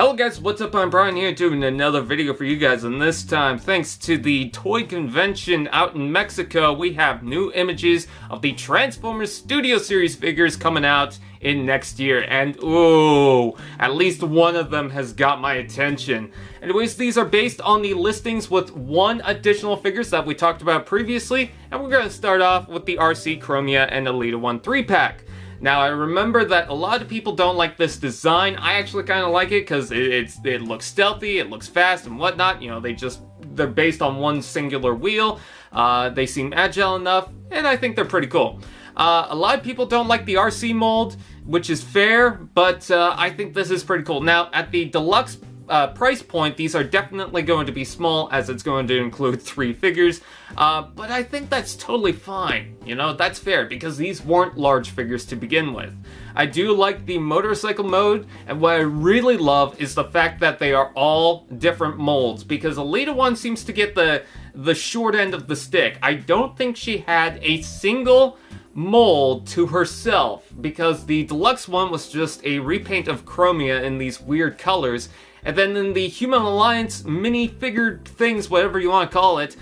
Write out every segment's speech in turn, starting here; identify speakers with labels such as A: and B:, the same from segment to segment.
A: Hello guys, what's up? I'm Brian here doing another video for you guys, and this time, thanks to the toy convention out in Mexico, we have new images of the Transformers Studio Series figures coming out in next year, and ooh, at least one of them has got my attention. Anyways, these are based on the listings with one additional figures that we talked about previously, and we're going to start off with the Arcee, Chromia, and Elita 1 3-pack. Now, I remember that a lot of people don't like this design. I actually kind of like it because it looks stealthy, it looks fast and whatnot. You know, they're based on one singular wheel. They seem agile enough, and I think they're pretty cool. A lot of people don't like the Arcee mold, which is fair, but I think this is pretty cool. Now, at the deluxe price point, these are definitely going to be small, as it's going to include 3 figures, but I think that's totally fine. You know, that's fair, because these weren't large figures to begin with. I do like the motorcycle mode, and what I really love is the fact that they are all different molds, because Elita 1 seems to get the short end of the stick. I don't think she had a single mold to herself, because the deluxe one was just a repaint of Chromia in these weird colors. And then in the Human Alliance mini-figured things, whatever you want to call it,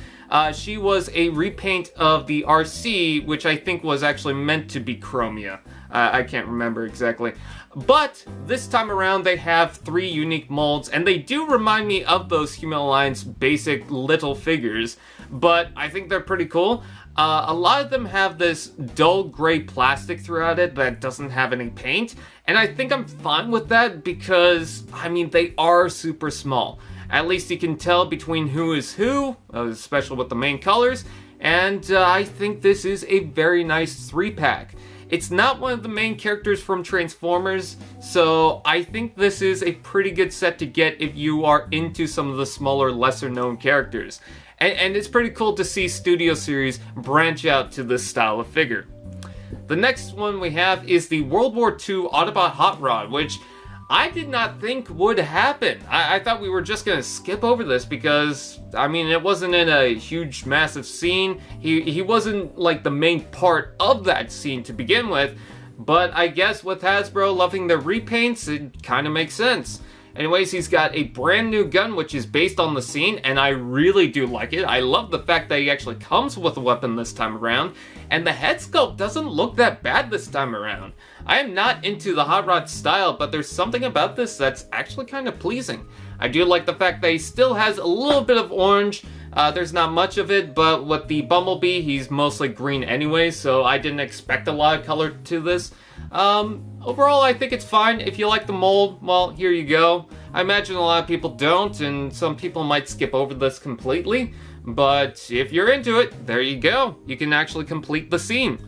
A: she was a repaint of the Arcee, which I think was actually meant to be Chromia. I can't remember exactly. But this time around, they have 3 unique molds, and they do remind me of those Human Alliance basic little figures, but I think they're pretty cool. A lot of them have this dull gray plastic throughout it that doesn't have any paint, and I think I'm fine with that because, I mean, they are super small. At least you can tell between who is who, especially with the main colors, and I think this is a very nice 3-pack. It's not one of the main characters from Transformers, so I think this is a pretty good set to get if you are into some of the smaller, lesser-known characters. And it's pretty cool to see Studio Series branch out to this style of figure. The next one we have is the World War II Autobot Hot Rod, which I did not think would happen. I thought we were just going to skip over this because, I mean, it wasn't in a huge, massive scene. He wasn't, like, the main part of that scene to begin with. But I guess with Hasbro loving their repaints, it kind of makes sense. Anyways, he's got a brand new gun, which is based on the scene, and I really do like it. I love the fact that he actually comes with a weapon this time around, and the head sculpt doesn't look that bad this time around. I am not into the Hot Rod style, but there's something about this that's actually kind of pleasing. I do like the fact that he still has a little bit of orange. There's not much of it, but with the Bumblebee, he's mostly green anyway, so I didn't expect a lot of color to this. Overall, I think it's fine. If you like the mold, well, here you go. I imagine a lot of people don't, and some people might skip over this completely, but if you're into it, there you go. You can actually complete the scene.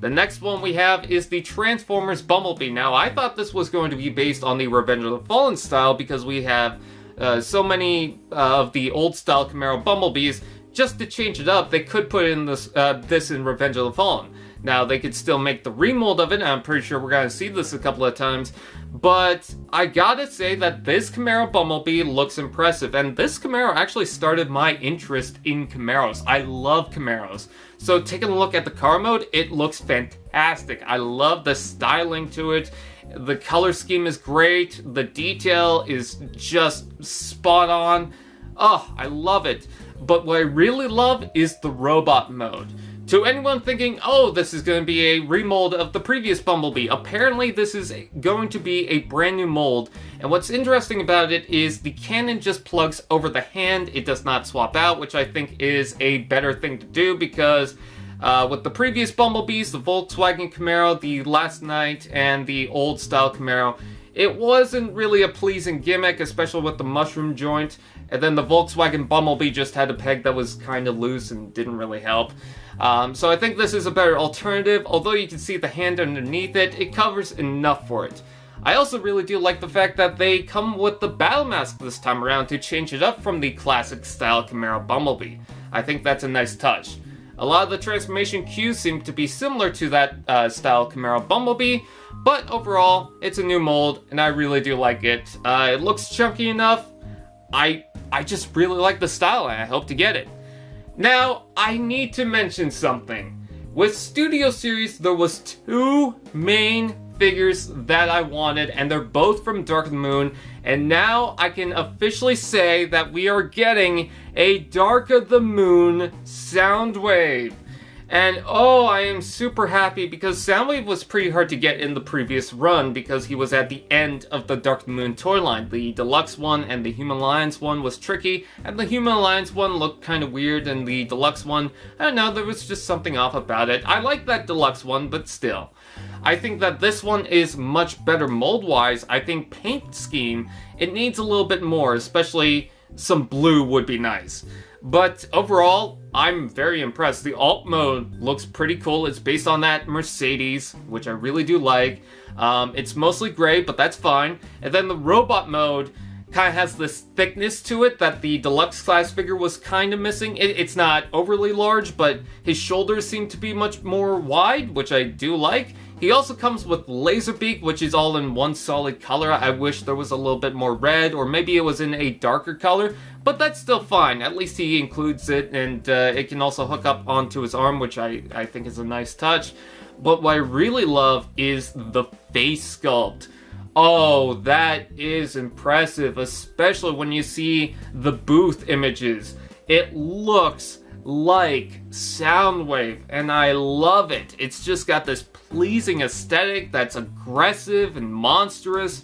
A: The next one we have is the Transformers Bumblebee. Now, I thought this was going to be based on the Revenge of the Fallen style because we have so many of the old style Camaro Bumblebees. Just to change it up, they could put in this in Revenge of the Fallen. Now, they could still make the remold of it, and I'm pretty sure we're going to see this a couple of times, but I gotta say that this Camaro Bumblebee looks impressive, and this Camaro actually started my interest in Camaros. I love Camaros. So taking a look at the car mode, it looks fantastic. I love the styling to it. The color scheme is great. The detail is just spot on. Oh, I love it. But what I really love is the robot mode. To anyone thinking, oh, this is going to be a remold of the previous Bumblebee, apparently this is going to be a brand new mold, and what's interesting about it is the cannon just plugs over the hand. It does not swap out, which I think is a better thing to do because with the previous Bumblebees, the Volkswagen Camaro, the Last Knight, and the old style Camaro, it wasn't really a pleasing gimmick, especially with the mushroom joint, and then the Volkswagen Bumblebee just had a peg that was kind of loose and didn't really help. So I think this is a better alternative. Although you can see the hand underneath it, it covers enough for it. I also really do like the fact that they come with the battle mask this time around to change it up from the classic style Camaro Bumblebee. I think that's a nice touch. A lot of the transformation cues seem to be similar to that style Camaro Bumblebee, but overall, it's a new mold, and I really do like it. It looks chunky enough. I just really like the style, and I hope to get it. Now, I need to mention something. With Studio Series, there was 2 main figures that I wanted, and they're both from Dark of the Moon. And now I can officially say that we are getting a Dark of the Moon Soundwave. And oh, I am super happy because Soundwave was pretty hard to get in the previous run because he was at the end of the Dark of the Moon toy line. The deluxe one and the Human Alliance one was tricky, and the Human Alliance one looked kind of weird, and the deluxe one, I don't know, there was just something off about it. I like that deluxe one, but still. I think that this one is much better mold-wise. I think paint scheme, it needs a little bit more, especially some blue would be nice. But overall, I'm very impressed. The alt mode looks pretty cool. It's based on that Mercedes, which I really do like. It's mostly gray, but that's fine. And then the robot mode kind of has this thickness to it that the deluxe class figure was kind of missing. It's not overly large, but his shoulders seem to be much more wide, which I do like. He also comes with Laserbeak, which is all in one solid color. I wish there was a little bit more red, or maybe it was in a darker color, but that's still fine. At least he includes it, and it can also hook up onto his arm, which I think is a nice touch. But what I really love is the face sculpt. Oh, that is impressive, especially when you see the booth images. It looks like Soundwave, and I love it. It's just got this pleasing aesthetic that's aggressive and monstrous.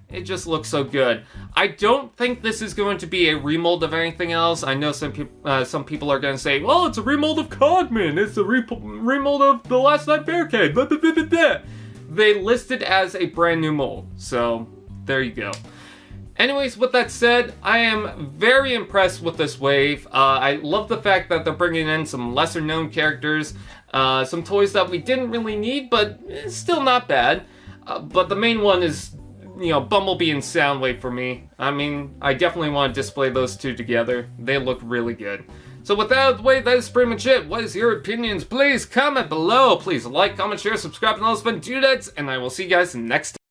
A: It just looks so good. I don't think this is going to be a remold of anything else. I know some people are going to say, well, it's a remold of Cogman, it's a remold of The Last Night Barricade, blah, blah, blah, blah, blah. They list it as a brand new mold, so there you go. Anyways, with that said, I am very impressed with this wave. I love the fact that they're bringing in some lesser known characters, some toys that we didn't really need, but it's still not bad. But the main one is, Bumblebee and Soundwave for me. I mean, I definitely want to display those two together. They look really good. So with that out of the way, that is pretty much it. What is your opinions? Please comment below. Please like, comment, share, subscribe, and all those fun doodads, and I will see you guys next time.